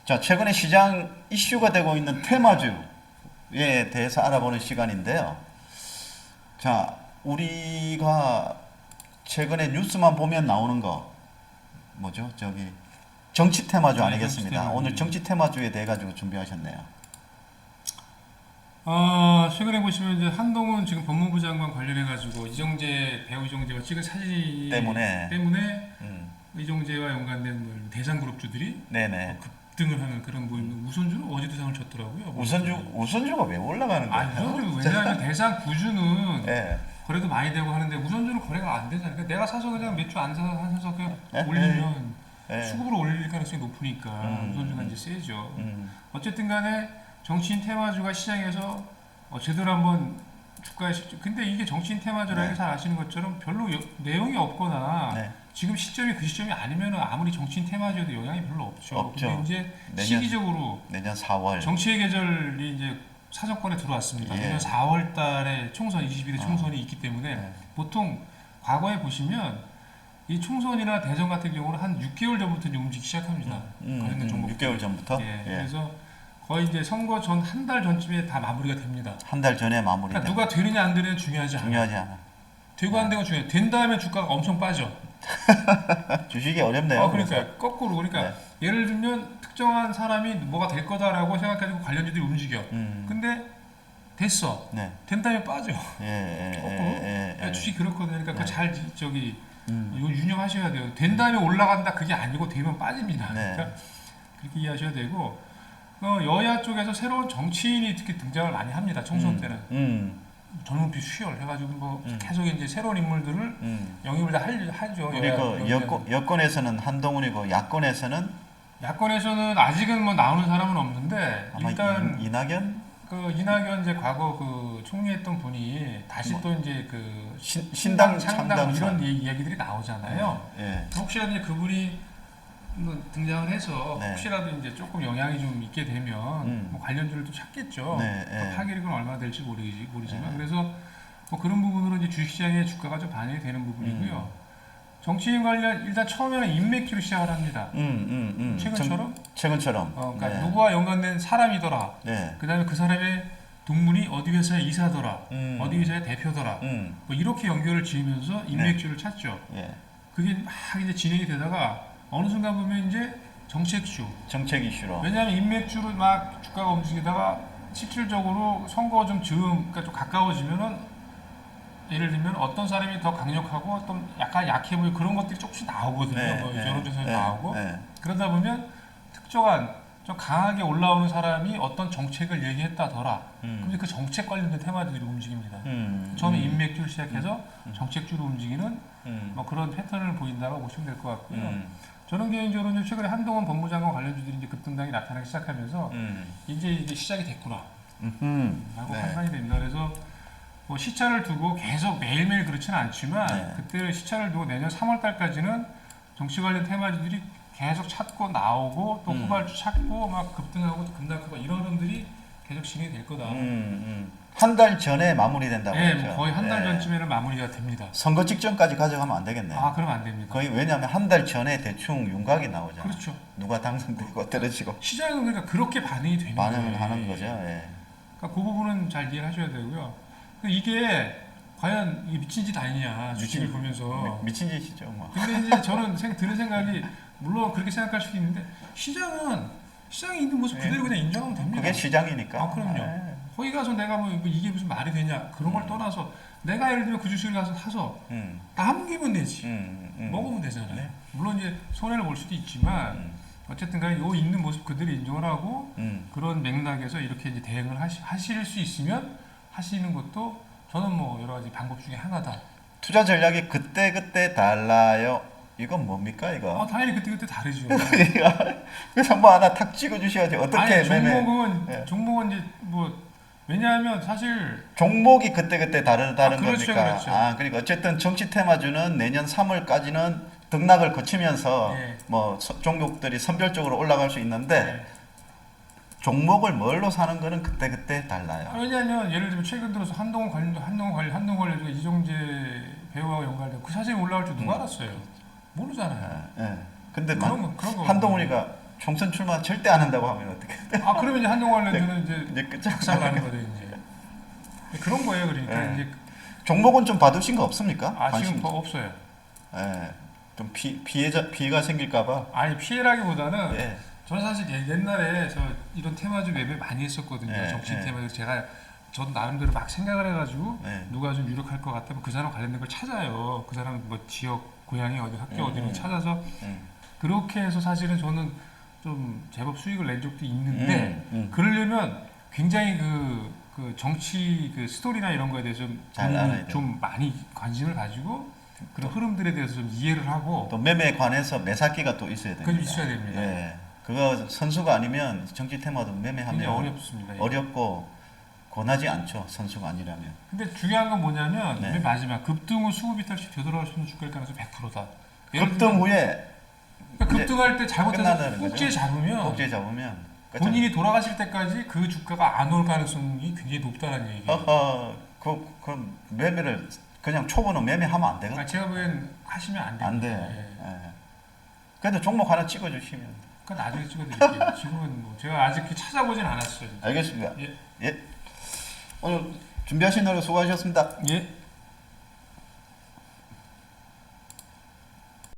자, 최근에 시장 이슈가 되고 있는 테마주에 대해서 알아보는 시간인데요. 자, 우리가 최근에 뉴스만 보면 나오는 거 뭐죠? 저기 정치 테마주 아니겠습니다. 정치 테마주. 오늘 정치 테마주에 대해 가지고 준비하셨네요. 최근에 보시면 이제 한동훈 지금 법무부 장관 관련해 가지고 배우 이정재와 찍은 사진 때문에. 이정재와 연관된 뭐 대상 그룹주들이 네네. 급등을 하는 그런 뭐 우선주는 어제도 상을 쳤더라고요. 우선주가 왜 올라가는 거예요? 우선주 왜냐하면 대상 구주는 네. 거래도 많이 되고 하는데 우선주는 거래가 안 되잖아요. 그러니까 내가 사서 그냥 몇 주 안 사서 그냥 네? 올리면 네. 수급으로 올릴 가능성이 높으니까 우선주가 이제 세죠. 어쨌든 간에 정치인 테마주가 시장에서 제대로 한번 주가에 근데 이게 정치인 테마주라는 네. 게 잘 아시는 것처럼 별로 내용이 없거나 네. 지금 시점이 그 시점이 아니면 아무리 정치인 테마주에도 영향이 별로 없죠. 없죠. 근데 이제 내년- 시기적으로 내년 4월. 정치의 계절이 이제 사정권에 들어왔습니다. 예. 내년 4월 달에 총선, 22대 총선이 있기 때문에 네. 보통 과거에 보시면 이 총선이나 대선 같은 경우는 한 6개월 전부터 이제 움직이기 시작합니다. 관련된 종목. 6개월 전부터. 예. 예. 그래서 거의 이제 선거 전 한 달 전쯤에 다 마무리가 됩니다. 한 달 전에 마무리. 그러니까 누가 되느냐 안 되느냐 중요하지 않아요. 중요하지 않아. 되고 안 되고 중요해. 된 다음에 주가가 엄청 빠져. 주식이 어렵네요. 그러니까 거꾸로 그러니까 네. 예를 들면 특정한 사람이 뭐가 될 거다라고 생각해가지고 관련주들이 움직여. 근데 됐어. 네. 된 다음에 빠져. 예, 예, 거꾸로. 예, 예, 예. 주식 그렇거든요. 그러니까 네. 그거 잘 이거 유념하셔야 돼요. 된 다음에 올라간다 그게 아니고 되면 빠집니다. 네. 그러니까 그렇게 이해하셔야 되고 여야 쪽에서 새로운 정치인이 특히 등장을 많이 합니다. 총선 때는 젊은피 수혈 해가지고 뭐 계속 이제 새로운 인물들을 영입을 다 하죠. 우리 그 여권에서는 한동훈이고 야권에서는 야권에서는 아직은 뭐 나오는 사람은 없는데 아마 일단 이낙연 그 이낙연 이제 과거 그 총리했던 분이 다시 또 이제 그 신당 창당 창당사. 이런 이야기들이 나오잖아요. 예. 혹시라도 이제 그분이 뭐 등장을 해서 네. 혹시라도 이제 조금 영향이 좀 있게 되면 뭐 관련주를 또 찾겠죠. 네, 네. 또 파괴력은 얼마나 될지 모르지만 네. 그래서 뭐 그런 부분으로 이제 주식시장의 주가가 좀 반영이 되는 부분이고요. 정치인 관련 일단 처음에는 인맥주로 시작을 합니다. 최근처럼 최근처럼. 그러니까 네. 누구와 연관된 사람이더라. 네. 그다음에 그 사람의 동문이 어디 회사의 이사더라. 어디 회사의 대표더라. 뭐 이렇게 연결을 지으면서 인맥주를 찾죠. 예. 그게 막 이제 진행이 되다가 어느 순간 보면 이제 정책주. 정책 이슈로. 왜냐하면 인맥주로 막 주가가 움직이다가 실질적으로 선거 좀 그러니까 좀 가까워지면은 예를 들면 어떤 사람이 더 강력하고 어떤 약간 약해 보이고 그런 것들이 조금씩 나오거든요. 네, 뭐 네, 여론조사에 네, 나오고 네. 그러다 보면 특정한 좀 강하게 올라오는 사람이 어떤 정책을 얘기했다더라. 그럼 이제 그 정책 관련된 테마들이 움직입니다. 처음에 인맥주를 시작해서 정책주로 움직이는 뭐 그런 패턴을 보인다고 보시면 될 것 같고요. 저는 개인적으로 최근에 한동훈 법무장관 관련주들이 이제 급등장이 나타나기 시작하면서 이제 시작이 됐구나 라고 네. 판단이 됩니다. 그래서 뭐 시차를 두고 계속 매일매일 그렇지는 않지만 네. 그때 시차를 두고 내년 3월 달까지는 정치 관련 테마주들이 계속 찾고 나오고 또 후발주 찾고 막 급등하고 급락하고 이런 흐름들이 계속 진행이 될 거다. 한 달 전에 마무리된다고 네, 했죠. 뭐 거의 한 달 네. 전쯤에는 마무리가 됩니다. 선거 직전까지 가져가면 안 되겠네요. 아, 그러면 안 됩니다. 거의 왜냐하면 한 달 전에 대충 윤곽이 나오잖아요. 그렇죠. 누가 당선되고 떨어지고 시장은 그러니까 그렇게 반응이 되는 반응을 거예요. 하는 거죠. 예. 그러니까 그 부분은 잘 이해하셔야 되고요. 이게 과연 이게 미친 짓 아니냐 주식을 보면서. 미친 짓이죠. 뭐. 근데 이제 저는 드는 생각이 물론 그렇게 생각할 수도 있는데 시장이 있는 모습 그대로 그냥 인정하면 됩니다. 그게 시장이니까. 아, 그럼요. 예. 거기 가서 내가 뭐 이게 무슨 말이 되냐 그런 걸 떠나서 내가 예를 들면 그 주식을 가서 사서 남기면 되지. 먹으면 되잖아요. 네. 물론 이제 손해를 볼 수도 있지만 어쨌든 간에 요 있는 모습 그대로 인정을 하고 그런 맥락에서 이렇게 이제 대응을 하실 수 있으면 하시는 것도 저는 뭐 여러 가지 방법 중에 하나다. 투자 전략이 그때 달라요. 이건 뭡니까 이거? 당연히 그때 다르죠. 그래서 뭐 하나 탁 찍어 주셔야지. 어떻게 아니, 매매? 종목은 이제 뭐 왜냐하면 사실 종목이 그때 다른 그렇죠, 겁니까? 그렇죠. 그러니까 어쨌든 정치 테마주는 내년 3월까지는 등락을 거치면서 네. 뭐 종목들이 선별적으로 올라갈 수 있는데 네. 종목을 뭘로 사는 거는 그때 달라요. 왜냐하면 예를 들면 최근 들어서 한동훈 관련해서 이정재 배우와 연관된 그 사진이 올라올 줄 누가 알았어요? 모르잖아요. 예. 근데 그런 거 한동훈이가 총선 출마 절대 안 한다고 하면 어떻게? 아 그러면 이제 한동안 랜드는 이제 이제 끝장 박살 나는 거죠 이제. 그런 거예요. 그러니까 네. 이제 종목은 좀 받으신 거 없습니까? 아 관심 지금 뭐 없어요. 예. 좀 피해가 생길까봐. 아니 피해라기보다는 예. 저는 사실 옛날에 저 이런 테마주 매매 많이 했었거든요. 네, 정치 네. 테마주 제가 저도 나름대로 막 생각을 해가지고 네. 누가 좀 유력할 것 같다면 그 사람 관련된 걸 찾아요. 그 사람 뭐 지역 고향이 어디 학교 어디를 찾아서 그렇게 해서 사실은 저는 좀 제법 수익을 낸 적도 있는데 그러려면 굉장히 그 정치 그 스토리나 이런 거에 대해서 잘 알아야 돼요. 좀 많이 관심을 가지고 그런 흐름들에 대해서 좀 이해를 하고 또 매매에 관해서 매사기가 또 있어야 됩니다. 그건 있어야 됩니다. 예. 그거 선수가 아니면 정치 테마도 굉장히 매매하면 어렵습니다. 예. 어렵고 권하지 않죠. 선수가 아니라면. 근데 중요한 건 뭐냐면 네. 맨 마지막 급등 후 수급 이탈시 되돌아갈 수 있는 주가일 가능성이 100%다. 급등 후에 급등할 때 잘못해서 끝난다는 꼭지에 거죠. 잡으면 꼭지에 잡으면 본인이 돌아가실 때까지 그 주가가 안 올 가능성이 굉장히 높다는 얘기예요. 그 매매를 그냥 초보는 매매하면 안 되거든요. 그러니까 제가 보기엔 하시면 안 돼요. 안 돼. 예. 그래도 종목 하나 찍어주시면. 그건 나중에 찍어드릴게요. 지금은 뭐 제가 아직 찾아보진 않았어요. 알겠습니다. 예. 예. 오늘 준비하신 대로 수고하셨습니다. 예.